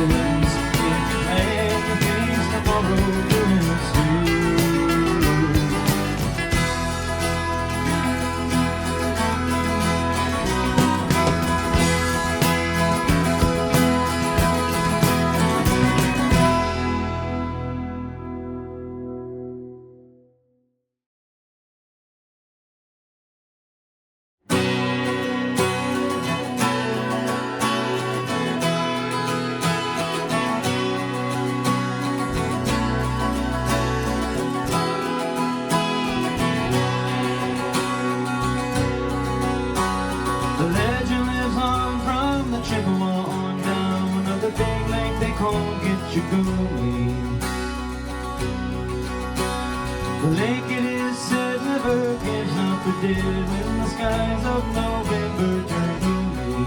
ruins. If you plan your things tomorrow, you'll see. The lake, it is said, never gives up the dead when the skies of November turn gloomy.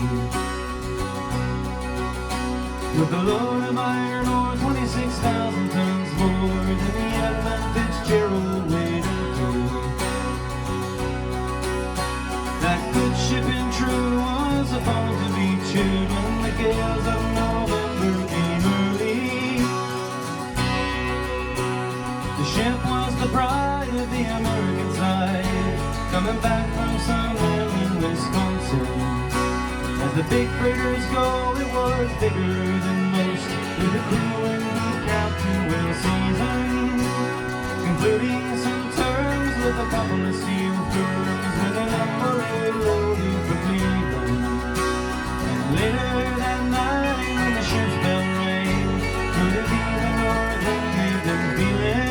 With a load of iron ore, 26,000 tons more than the Edmund Fitzgerald weighed into. That good ship in true was a bone to be chewed when the gales of November came early. The ship was the pride of the American side, coming back from somewhere in Wisconsin. As the big freighters go, it was bigger than most, with the crew and the captain well seasoned, concluding some terms with a couple of steel firms with an upgrade loading for Cleveland. And later that night, when the ship's bell rang, could it be the Northern gave them feeling?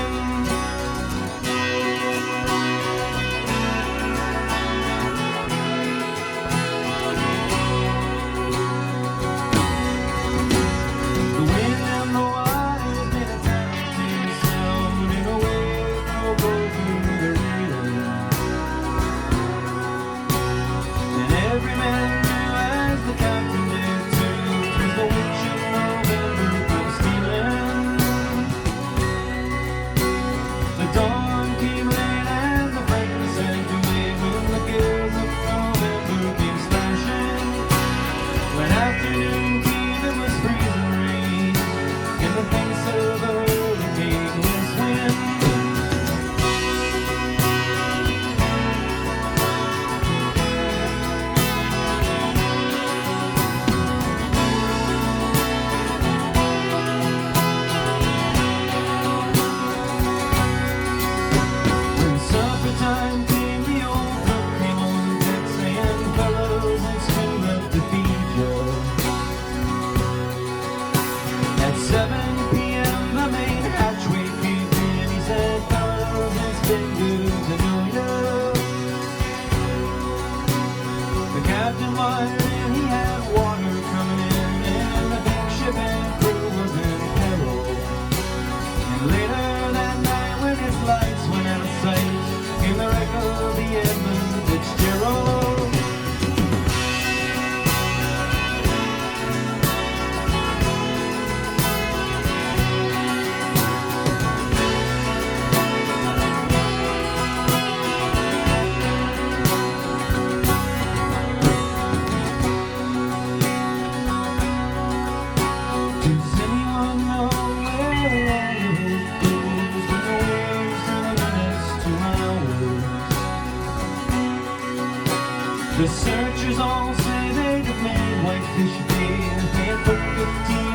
The searchers all say they'd have made Whitefish Bay if they had put 15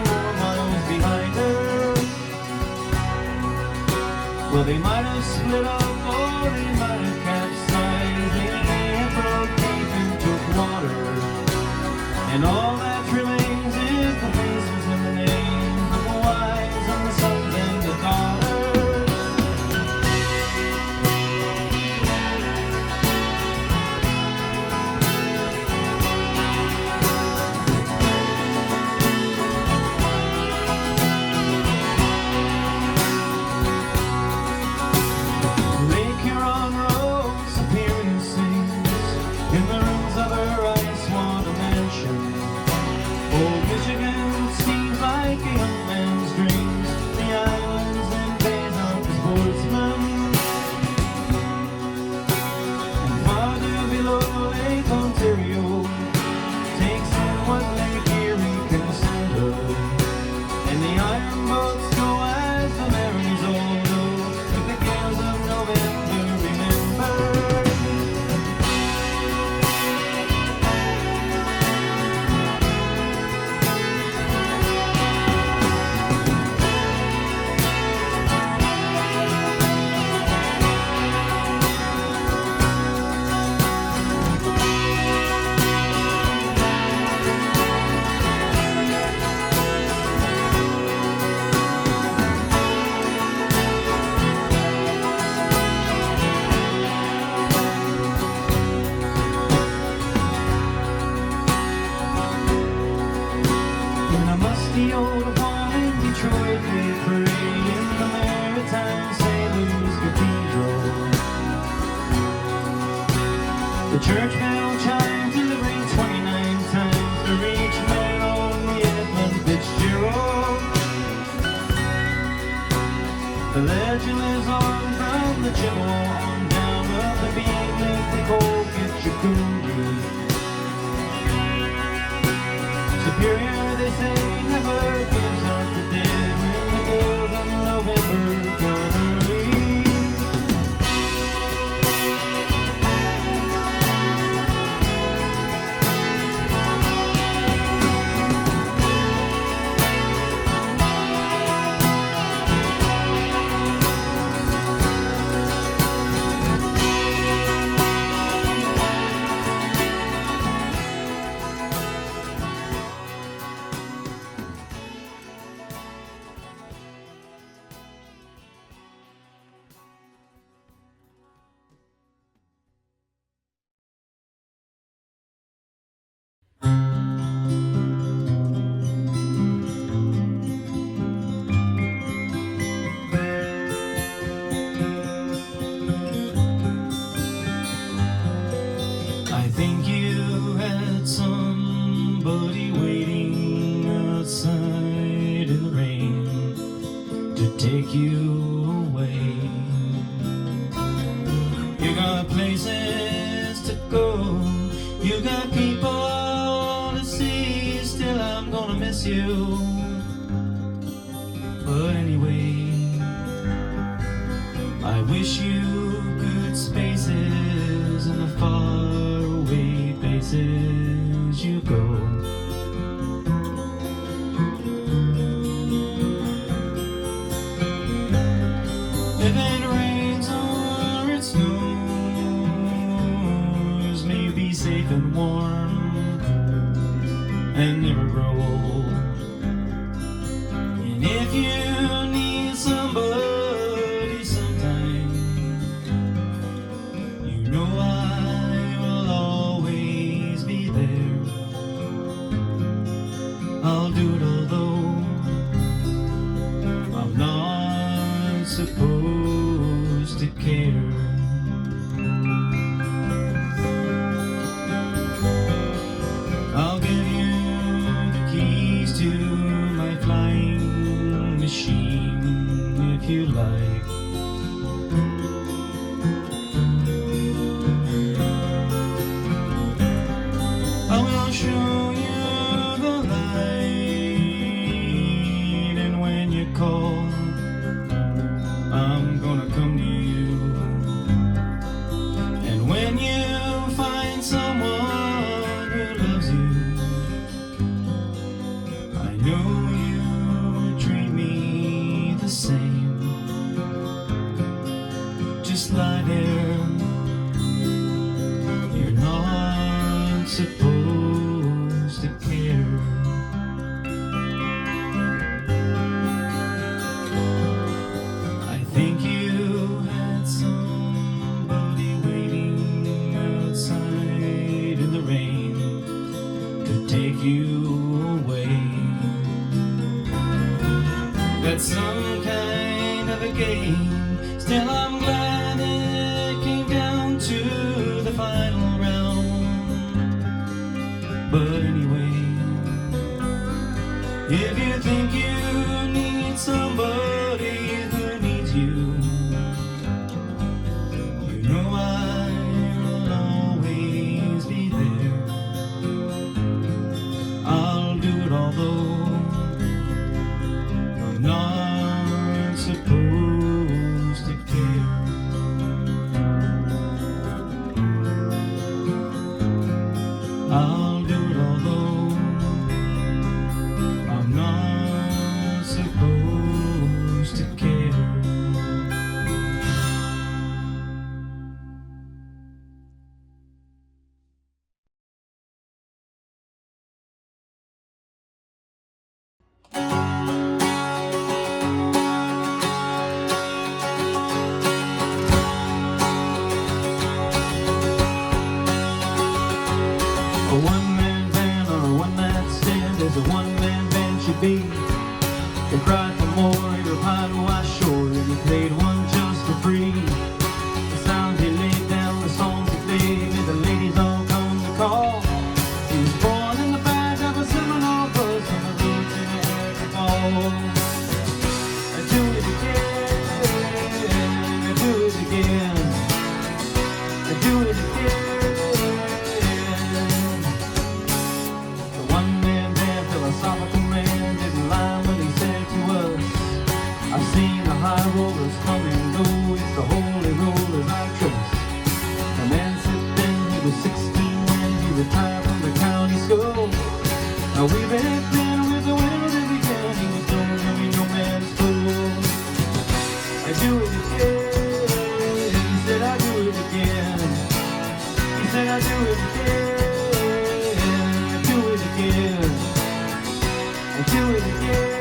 more miles behind her. Well, they might have split up or they might have capsized. They may have broke deep and took water. And all that remains is the faces and the names of the wives and the sons and the daughters. In the rooms of her ice water mansion, church bell chimes delivering 29 times to reach man on the Edmund Fitzgerald. The legend lives on from the Chippewa on down of the beat, make the cold get your coolie. Superior, they say, never gives up the dead when the girls in November come early. I think you had somebody waiting outside in the rain to take you away. You got places to go, you got people to see, still I'm gonna miss you. But anyway, I wish you good spaces in the faraway places you go. If it rains or it snows, may be safe and warm and never grow old. And if you need somebody sometime, you know I will always be there. I'll do it although I'm not supposed to care. I'll give you the keys to my flying machine if you like. I will show you the light, and when you call, I'm gonna come to you. And when you find someone who loves you, I know you would treat me the same. Just lie there, you're not supposed to care. I think you had somebody waiting outside in the rain to take you away. That's some kind of a game. Still I'm glad it came down to the final round. But anyway, if you think you need somebody who needs you, you know I will always be there. I'll do it although I'm not supposed to care. I'll do it although I'm not supposed to care. A one-man band or a one-night stand, as a one-man band should be. You cried for more, you replied to why sure, and you played one just for free. The sounds you laid down, the songs you played, made the ladies I do it again, I do it again, I do it again. The one-man band, philosophical man, didn't lie when he said to us, I've seen the high rollers come and go, it's the holy rollers I trust. The man said then he was 16 when he retired from the county school. Now we've been with the wind and began, he was known to be no man's fool. I do it again, he said I do it again, he said I do it again, I do it again, I do it again.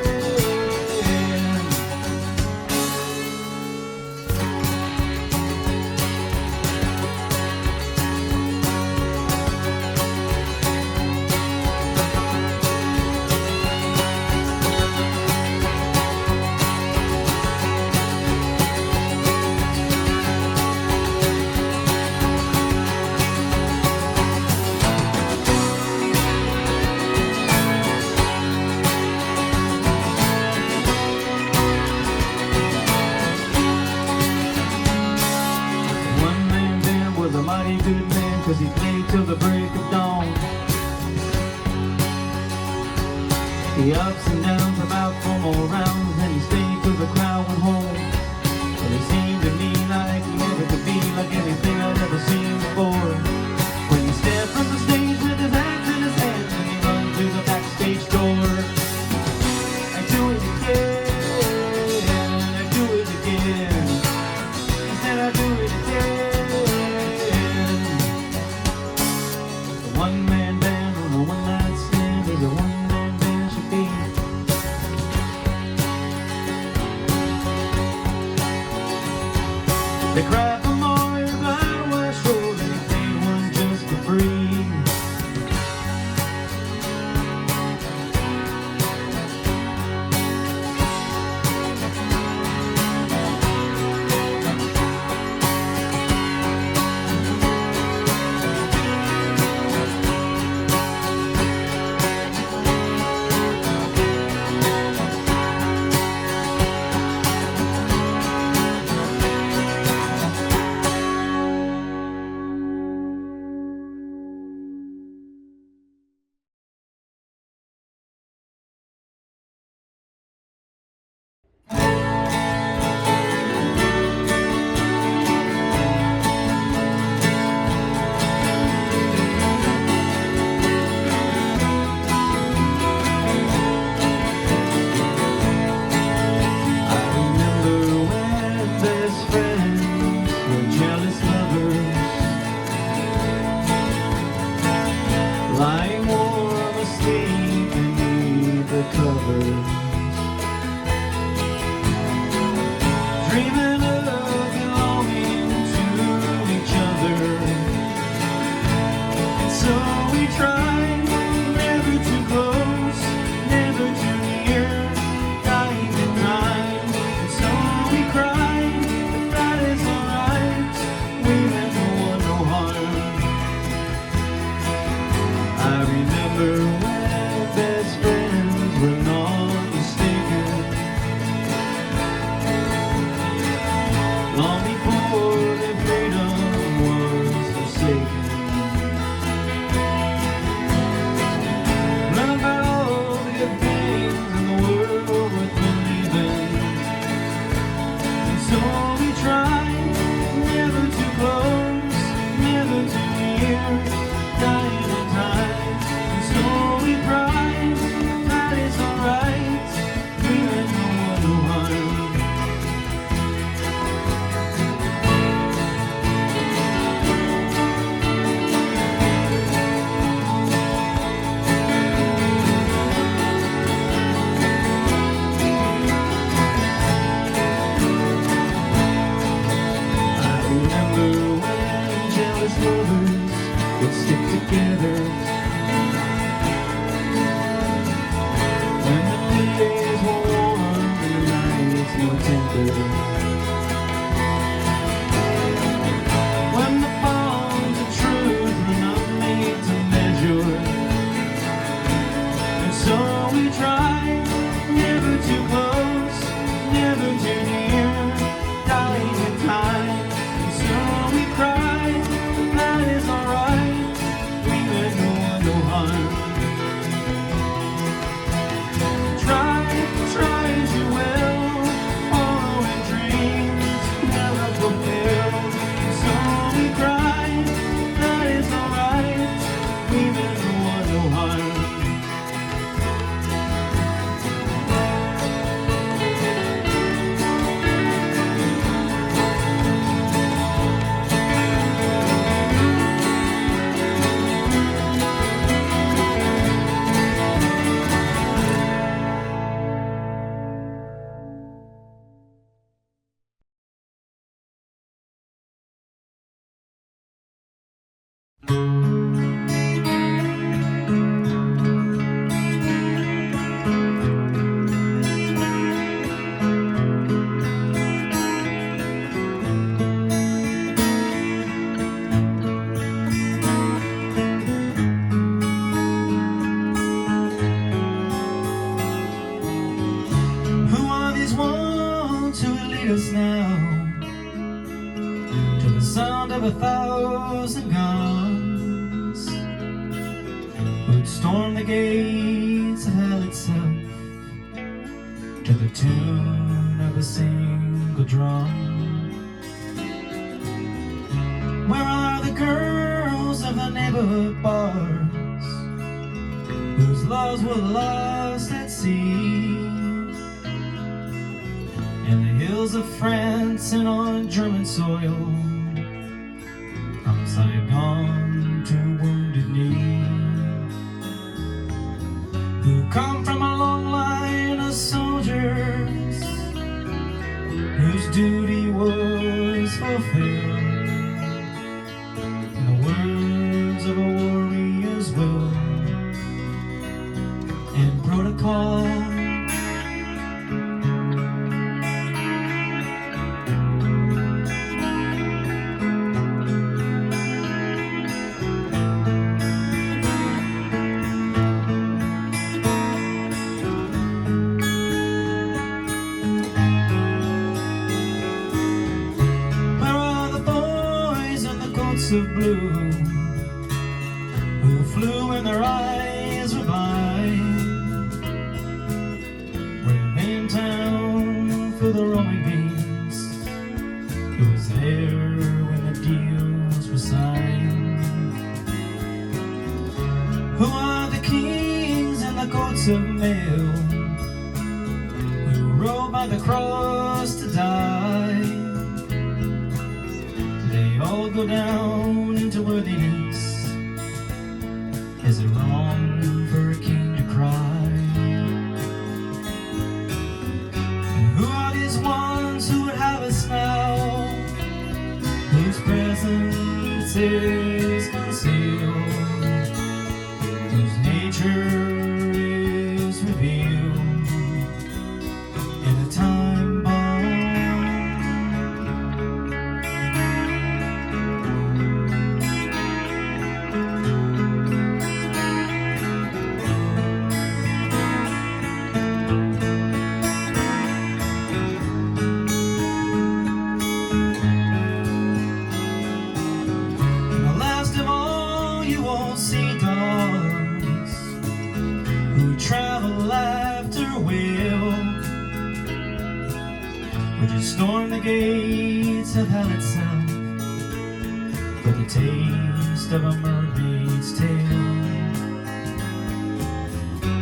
Good man, 'cause he played till the break of dawn. The ups and downs, about 4 more rounds, and he stayed till the crowd went home. And it seemed to me like he never could be like anything I'd ever seen before. When he stepped from the stage with his axe in his hand, and he ran through the backstage door. I do it again, I do it again, he said I do it again. One-man band on a one-night stand is a one-man band should be. They cried for more in blind West Shore, and they played one just for free. lead us now to the sound of 1,000 guns, who'd storm the gates of hell itself to the tune of a single drum. Where are the girls of the neighborhood bars, whose loves were lost at sea, in the hills of France and on German soil, from Saigon to Wounded Knee, who come from a long line of soldiers whose duty was fulfilled in the words of a warrior's will and protocol. Of blue, who flew when their eyes were blind, were they in town for the Roman games? Who was there when the deals were signed? Who are the kings in the coats of mail, who rode by the cross to die? They all go down into worthiness. Is it wrong for a king to cry? And who are these ones who would have us now, whose presence is concealed, whose nature is revealed in a time bomb? See dogs who travel after will, would you storm the gates of hell itself for the taste of a mermaid's tale?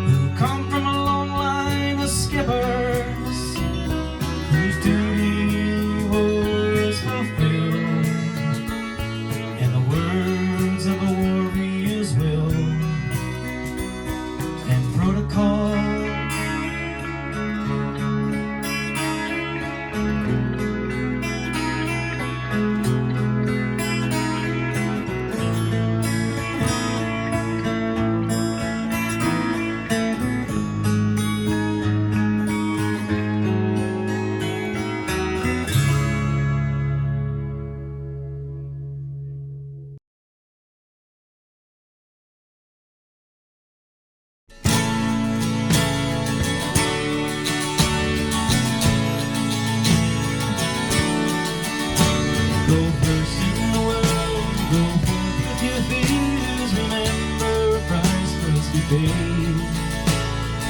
Who come from a long line of skippers whose duty was fulfilled in the words of a warrior's will and protocol. Go first in the world, go forth with your fears. Remember a price must be paid.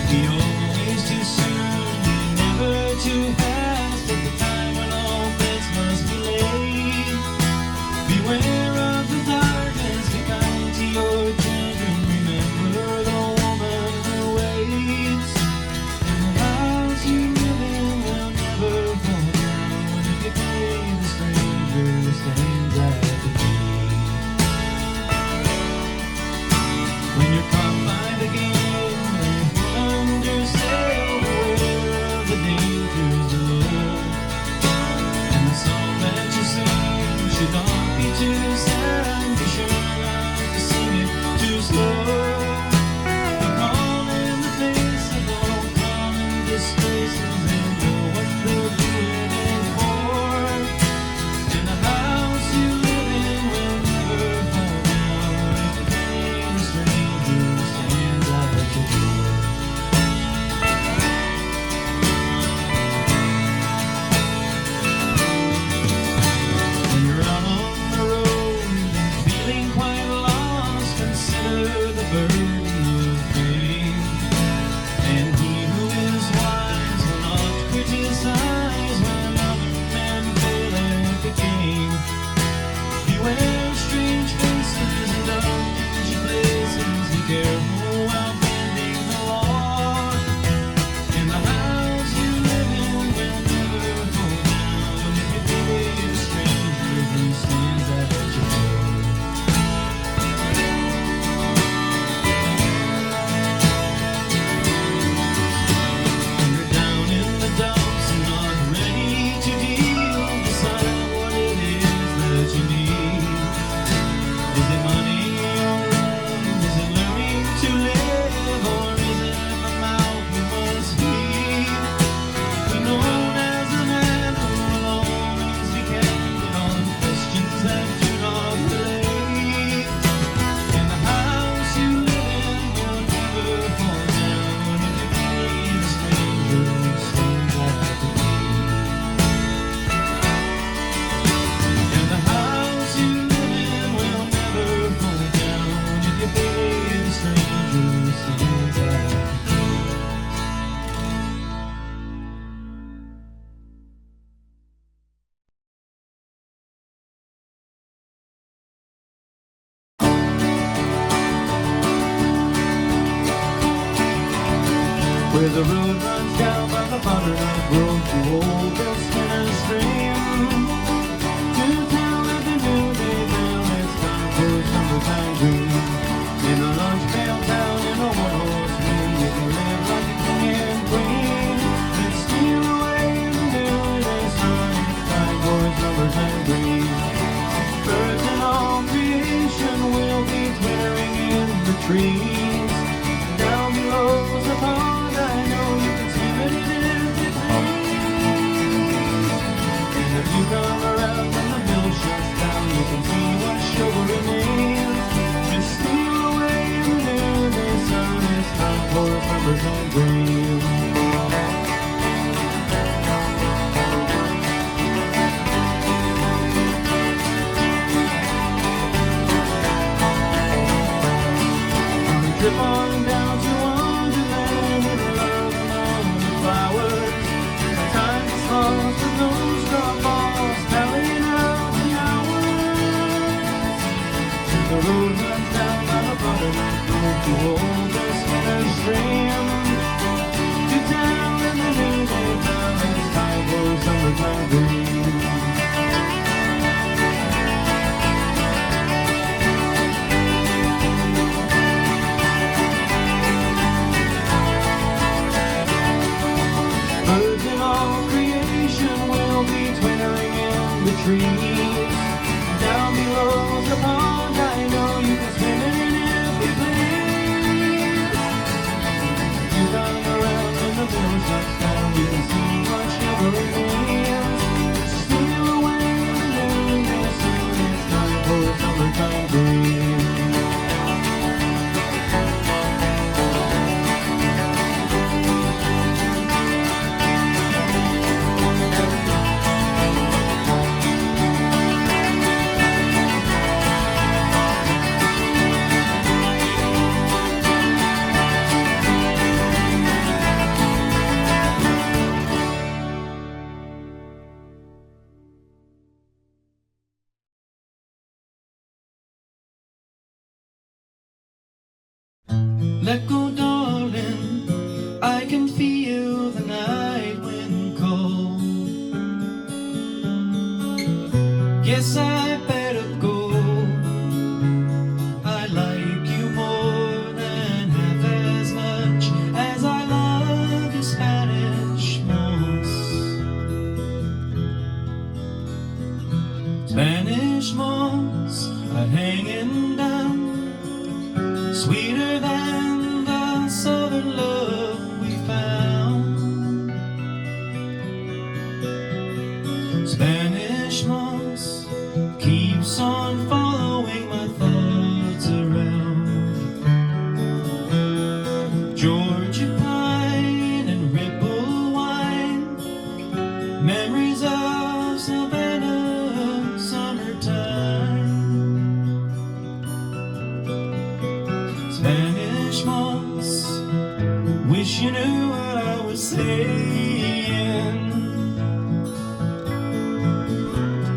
Be always too soon, be never too fast. At the time when all bets must be laid. Beware of the darkness, be kind to your children. Remember the woman who waits. And the house you live in will never fall down if you pay the stranger who stands at the gate. When you're caught by the game, when you're under sail, beware of the dangers below. And the song that you sing should not be too sad. Be sure not to sing it too slow. The calm in the face of all common disgraces, and know what they're doing it for. And the house you live in will never fall down if you pay the stranger who stands at your door. where the road runs down by the butternut grove to old Bill Skinner's stream. To town at the noonday bell, it's time for summertime dream. In a lunch pail town in a one-horse win, you can live like a king and queen. Let's steal away in the noonday sun, it's time for summertime dream. Birds and all creation will be twittering in the trees. Down below's the pond, I know you can see it in empty trees. And if you come around when the mill shuts down, you can see what sugar remains. Just steal away in the noonday sun, it's time for a summertime dream. Trip on down to Wonderland and love among the flowers. Time is lost with those drop balls tallying out the hours. The road runs down by the butternut grove to old Bill Skinner's stream. To town in the noonday town, it's time for a summertime dream. Trees. Down below the pond, I know you can swim in every place. You come around when the mill shuts down, you can see what sugar remains. Steal away in the noonday sun, it's time for a summertime dream. Let go, darling, I can feel the night wind cold. Guess I better go. I like you more than half as much as I love your Spanish moss. Spanish moss are hanging down, sweeter than southern love we found. Spanish moss keeps on following my thoughts around. Georgia pine and ripple wine, memories of Savannah summertime. Spanish moss, wish you knew what I was saying.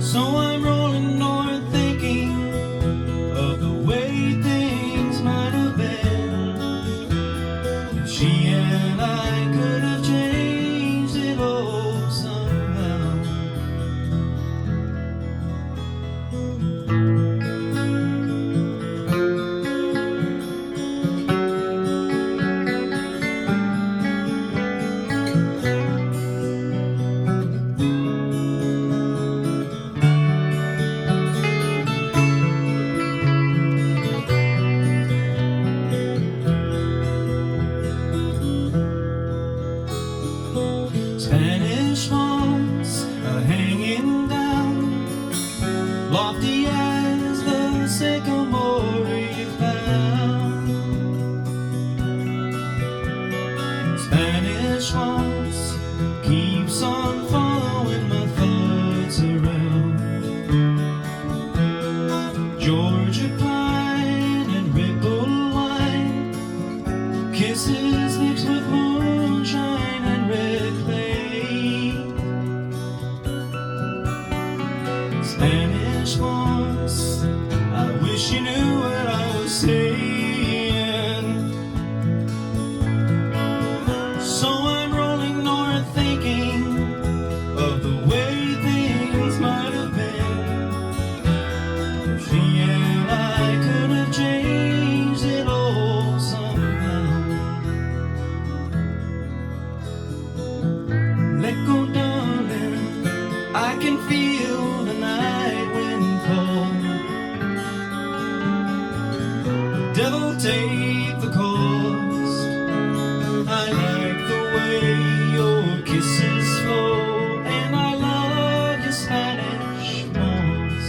So I'm rolling north thinking of the way things might have been. If she and I could have changed it all somehow. Spanish moss are hanging down, lofty as the sycamore you found. Spanish moss keeps on following my thoughts around. Georgia pine and ripple wine, kisses mixed with moonshine and red clay. Spanish moss can feel the night wind cold. Devil, take the cost. I like the way your kisses flow, and I love your Spanish moss.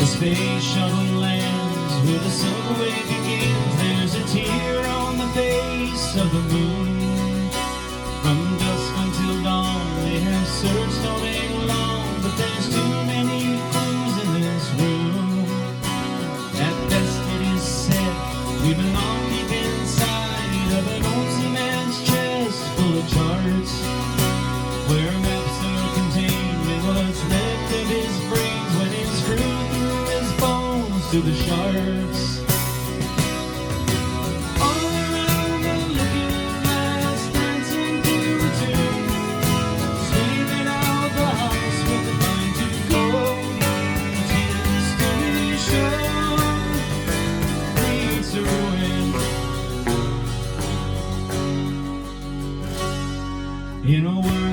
The space shuttle lands where the subway begins. There's a tear on the face of the moon. From dusk until dawn they have searched all day long, but there's too many clues in this room. At best it is said we belong deep inside of an old seaman's chest full of charts, where maps are contained and what's left of his brains when it's screwed to the shards. All around the looking glass, dancing to a tune, sweeping out the house with the fine-tooth comb. The instrumentation leads to ruin. In a world